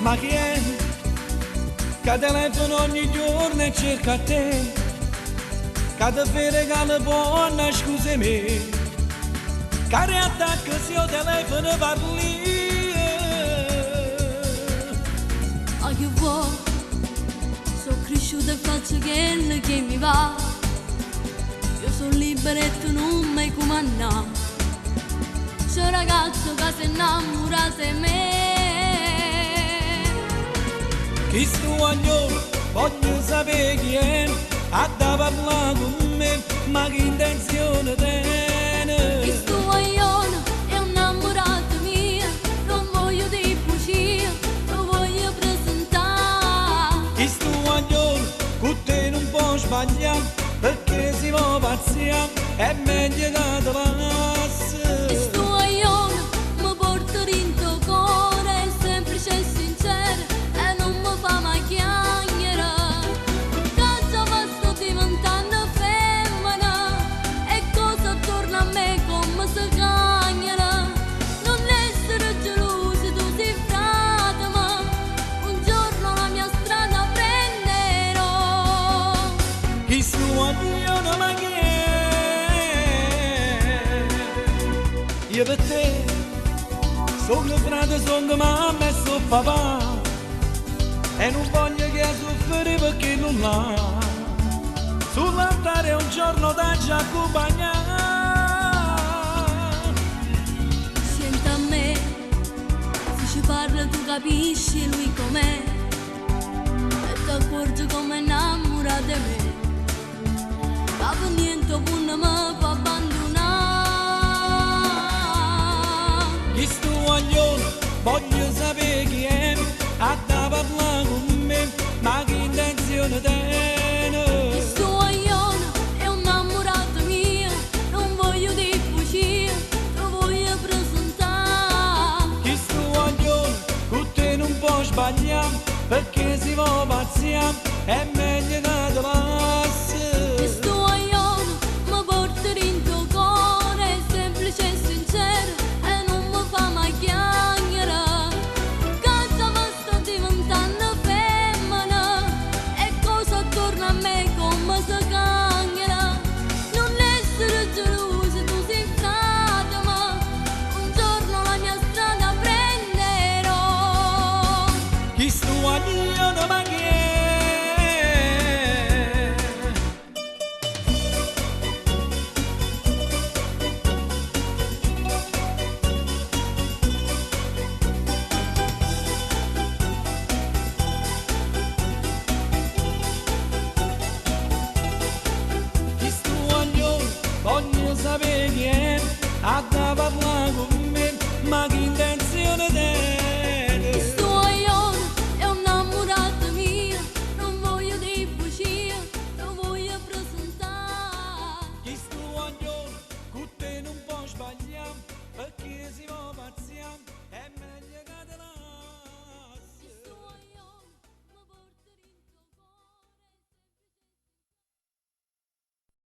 Ma chi è che telefono ogni giorno e cerca te? Che ti fa regalo buono, scusami, che riattacca se io telefono parli. Ma che vuoi? Sono cresciuta e faccio quello che mi va. Io sono libera e tu non mi comanda. C'è un ragazzo che si innamora di me. Chi sto agnolo, voglio sapere chi è, ha da parlare con me, ma che intenzione tiene? Chi sto agnolo è un innamorato mio, non voglio di bugia, lo voglio presentare. Chi sto agnolo, con te non può sbagliare, perché si può pazziare, è meglio che te passi. Chi sto agnolo mi porta dentro cuore, è semplice e sincero. Fa mai chiacchiere, cazzo ma sto diventando femmina e cosa torna a me come se cagnera. Non essere gelosi, tu sei frate, ma un giorno la mia strada prenderò. Chi suona ma chi è? Io per te sono frate, sono mamma e sono papà. E non voglio che soffri perché non l'ha. Sull'altare un giorno da già accompagnare. Senti a me, se ci parla tu capisci lui com'è e ti accorgi come innamora di me. Ma per niente non mi fa abbandonare. Chi sto agnolo, voglio sapere chi è, ha da parlare con me, ma che intenzione tiene? Chi sto agnolo è un innamorato mio, non voglio di bugia, lo voglio presentare. Chi sto agnolo, con te non può sbagliare, perché si può pazziare, è meglio che te passi. Chi sto agnolo mi porta dentro cuore, è semplice e sincero e non mi fa mai chiacchiere. Cazzo ma sto diventando femmina e cosa torna a me come se cagnera. Non essere gelosi, tu sei frate, ma un giorno la mia strada prenderò. Chi sto agnolo ma chi è? Chi sto agnolo, voglio sapere chi è, ha da parlare con me, ma che intenzione tiene?